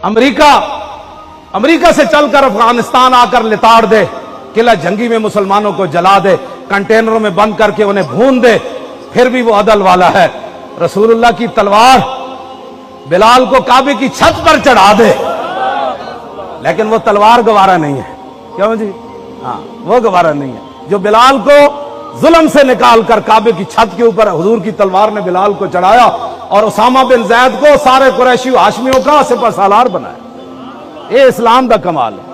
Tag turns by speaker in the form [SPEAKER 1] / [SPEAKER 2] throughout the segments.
[SPEAKER 1] America से चलकर अफगानिस्तान आकर लिताड़ दे, किला जंगी में मुसलमानों को जला दे, कंटेनरों में बंद करके उन्हें भून दे, फिर भी वो अदल वाला है। रसूलुल्लाह की तलवार बिलाल को काबे की छत पर चढ़ा दे, लेकिन वो तलवार गवारा नहीं है। क्यों जी? हाँ, वो गवारा नहीं है। जो बिलाल को जुल्म से निकाल कर काबे की छत के ऊपर हुजूर की तलवार ने बिलाल को चढ़ाया और उसामा बिन जैद को सारे कुरैशी हाशमियों का सिपह सालार बनाया। ये इस्लाम दा कमाल है।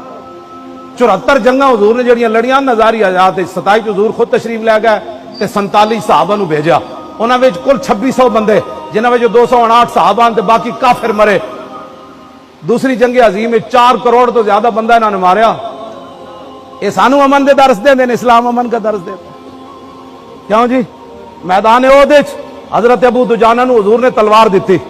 [SPEAKER 1] 74 जंगा हुजूर ने जड़ियां लड़ियां नजारी आजाद 27 हुजूर खुद तशरीफ ले गए ते 47 सहाबा नूं भेजा। उन्हां विच कुल 2600 बंदे, जिन्हां विच 259 सहाबा ते बाकी काफिर मरे। दूसरी जंगे अजीम में 4 करोड़ तो ज्यादा बंदा इन्होंने मारिया। ये सानू अमन दे दर्स देंदे ने, इस्लाम अमन का दर्स देता। क्यों जी? मैदान ओहद हजरत अबू दुजाना नूं हुजूर ने तलवार दी।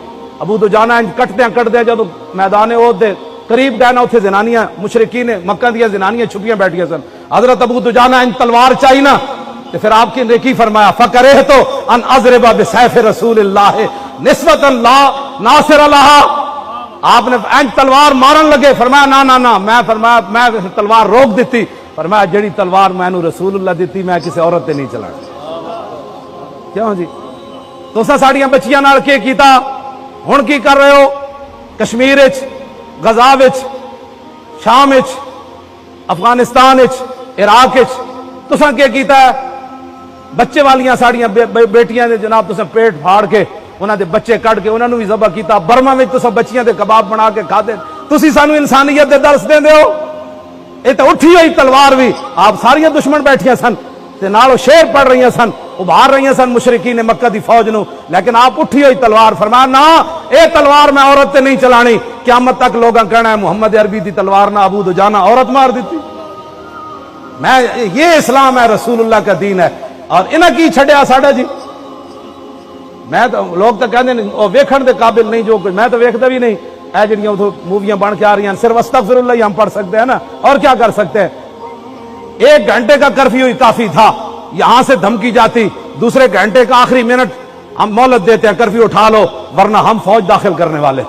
[SPEAKER 1] अबू दुजाना कटदे जब मैदान ओहद दे करीब गए ना, उत्थे जनानियां मुशरिकीन ने मक्का दियां जनानियां छुपियां बैठियां सन। हजरत अबू दुजाना तलवार चाहिए ना, तो फिर आपकी ने की फरमाया, फकरे तो अन अजरबा बिसैफ रसूलिल्लाह निस्बतन ला नासिर लहा। आपने तलवार मारन लगे, फरमाया ना ना ना, मैं तलवार रोक दी। फरमाया जेड़ी तलवार मैनू रसूलुल्लाह दी मैं किसी औरत ते नहीं चलानी। क्यों जी? तुसां साड़ियां बच्चियां नाल के कीता, हुण की कर रहे हो? कश्मीर विच, गजा विच, शाम विच, अफगानिस्तान विच, इराक विच तुसां के कीता है? बच्चे वालियां साड़ियां बेटियां दे जनाब तुसां पेट फाड़ के उन्हां दे बच्चे कट के उन्हां नूं भी ज़बह कीता। बर्मा विच तुसां बच्चियां दे कबाब बना के खादे। तुसीं सानू इंसानियत दे दर्स देंदे हो? ये तो उठी हुई तलवार भी आप सारियां दुश्मन बैठियां सन ते नाल शेर पड़ रही सन, उभार रही सन मुशरिकीन ने मक्का दी फौज नूं, लेकिन आप उठी हुई तलवार। फरमाया ना, ये तलवार मैं औरत ते नहीं चलानी। क़यामत तक लोग कहना है मुहम्मद अरबी दी तलवार ना अबू दुजाना औरत मार दी। मैं ये इस्लाम है, रसूलुल्लाह का दीन है। और इन्हें की छड़िया साडा जी? मैं तो लोग तो कहते हैं वेखण दे काबिल नहीं जो कुछ, मैं तो वेखदा भी नहीं। ऐ जड़ियां मूवियां बन के आ रही हैं, सिर्फ अस्तगफिरुल्लाह ही हम पढ़ सकते हैं ना, और क्या कर सकते हैं? 1 घंटे का कर्फ्यू ही काफी था। यहां से धमकी जाती, दूसरे घंटे का आखिरी मिनट हम मोहलत देते हैं, कर्फ्यू उठा लो वरना हम फौज दाखिल करने वाले।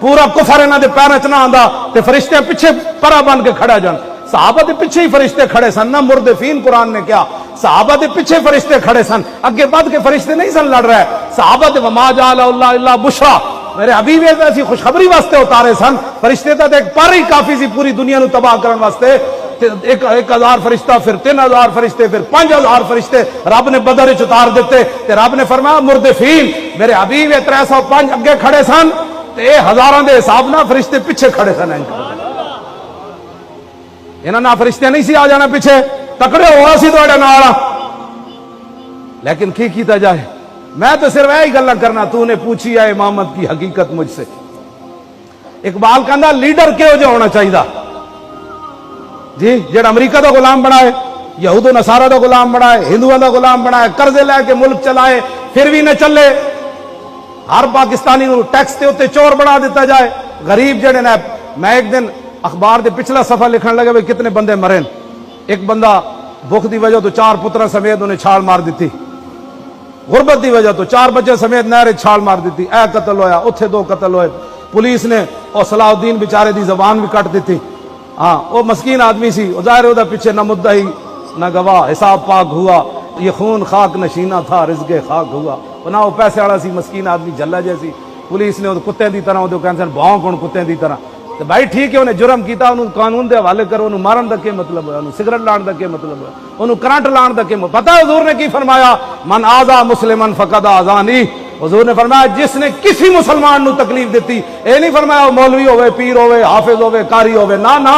[SPEAKER 1] पूरा कुफर इन्हां दे पैरां च ना आंदा ते फरिश्ते पीछे परा बन के खड़ा जान। सहाबा दे पीछे ही फरिश्ते खड़े सन ना, मुर्दफीन कुरान ने क्या, सहाबा दे पीछे फरिश्ते खड़े सन, अगे बढ़ के फरिश्ते नहीं सन लड़ रहे। सहाबा दे वमा जाअल्लाहु इल्ला बुशरा, मेरे हबीब ऐसी खुशखबरी वास्ते उतारे सन। फरिश्ते तो एक पर ही काफी सी पूरी दुनिया नूं तबाह करने वास्ते। 1000 फरिश्ता, फिर 3000 फरिश्ते, फिर 5000 फरिश्ते रब ने बदर विच उतार दिते। ते रब ने फरमाया मुर्दफीन, मेरे हबीब 305 अगे खड़े सन ते हजारां दे हिसाब नाल फरिश्ते पीछे खड़े सन। इन्हां नाल फरिश्ते नहीं सी आ जाना पीछे, तकड़े होना सी तुहाडे नाल। लेकिन की कीता जाए? मैं तो सिर्फ यही गल्लां करना, तूने पूछी है इमामत की हकीकत मुझसे। इकबाल कहंदा लीडर किहो जिहा होना चाहिए जी, जेड़ा अमरीका का गुलाम बनाए, यहूद नसारा का गुलाम बनाए, हिंदुओं का गुलाम बनाए, कर्जे लैके मुल्क चलाए फिर भी न चले। हर पाकिस्तानी को टैक्स के उत्ते चोर बना दिता जाए। गरीब जेड़े ने, मैं एक दिन अखबार के पिछला सफा लिखने लगे भाई कितने बंदे मरे। एक बंदा भुख की वजह तो 4 पुत्रों समेत उन्हें छाल मार दी। गुरबत की वजह तो 4 बच्चे समेत नहर छाल मार दी। ए कतल होया, उत्थे 2 कतल होए। पुलिस ने और सलाउद्दीन बेचारे की जबान भी कट दी। हाँ, वो मस्कीन आदमी सी, जाहिर है पिछे न मुद्दई न गवाह, हिसाब पाक हुआ। ये खून खाक नशीना था, रिज़्क़े खाक हुआ। ना वो पैसे वाला सी, मस्कीन आदमी जल्ला जैसी। पुलिस ने कुत्ते की तरह कहते भौंक हुण कुत्ते की तरह। तो भाई ठीक है, उन्हें जुर्म किया, उन्होंने कानून के हवाले करो। उन्होंने मारन का क्या मतलब है? उन्होंने सिगरेट लाने का क्या मतलब है? उन्होंने करंट लाने का क्या मतलब? पता है हुजूर ने की फरमाया? मन आजा मुस्लिमन फकद आजानी। हुजूर ने फरमाया जिसने किसी मुसलमान को तकलीफ दी, ये नहीं फरमाया मौलवी होवे, पीर होवे, हाफिज होवे, कारी होवे, ना ना,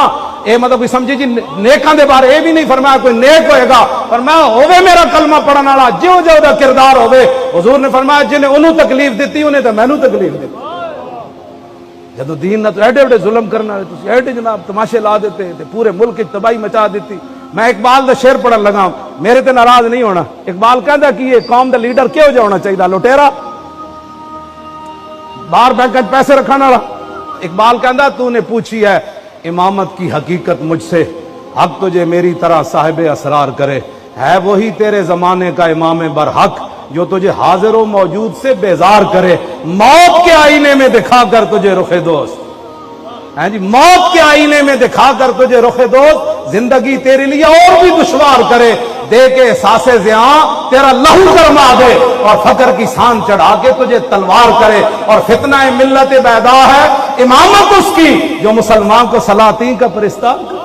[SPEAKER 1] ये मतलब कोई समझी जी नेकां दे बारे ये भी नहीं फरमाया कोई नेक होएगा। फरमाया होवे मेरा कलमा पढ़न वाला, जिउं जिउं दा किरदार होवे। हुजूर ने फरमाया जिन्हें उन्होंने तकलीफ दी उन्हें तो मैनू तकलीफ दी। जदों दीन ना तो एडे एडे जुल्म करने वाले तुसीं एडे जनाब तमाशे ला देते ते पूरे मुल्क की तबाही मचा दी। मैं इकबाल का शेर पढ़न लगा, मेरे ते नाराज नहीं होना। इकबाल कहता कि ये कौम का लीडर किहो जिहा होना चाहिए? लुटेरा, बाहर बैंक पैसे रखने वाला। इकबाल कहता तूने पूछी है इमामत की हकीकत मुझसे, हक तुझे मेरी तरह साहिब असरार करे। है वही तेरे जमाने का इमाम बरहक जो तुझे हाजिर मौजूद से बेजार करे, मौत के आईने में दिखाकर तुझे रुखे दोस्त। ہیں جی موت کے آئینے میں دکھا کر تجھے رخ دوست زندگی تیرے لیے اور بھی دشوار کرے، دے کے احساس زیاں تیرا لہو گرما دے، اور فقر کی سان چڑھا کے تجھے تلوار کرے، اور فتنہ ملت بیدا ہے امامت اس کی جو مسلمان کو سلاطین کا پرستار کرے۔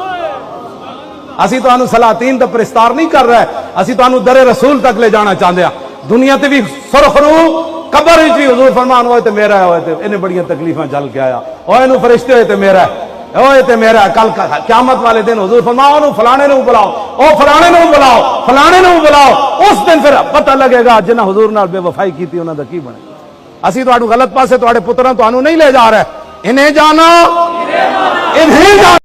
[SPEAKER 1] اسی تو انو سلاطین دا پرستار نہیں کر رہا ہے، اسی تو انو در رسول تک لے جانا چاہتے ہیں۔ دنیا تے بھی سرخرو قبر وچ بھی حضور فرمان ہوئے تے میرا ہے، ہوئے تے انہیں بڑیاں تکلیفاں جل کے آیا، ہوئے انو فرشتے ہوئے تے میرا ہے، ہوئے تے میرا ہے۔ کل قیامت والے دن حضور فرماؤ انو فلانے نے بلاؤ، او فلانے نے بلاؤ، فلانے نے بلاؤ، اس دن پھر پتہ لگے گا جنہ حضور نال بے وفائی کی تھی انہاں دا کی بنے۔ اسی تو غلط پاسے تواڈے پتراں تو انو نہیں لے جا رہے، انہیں جانا انہیں جانا۔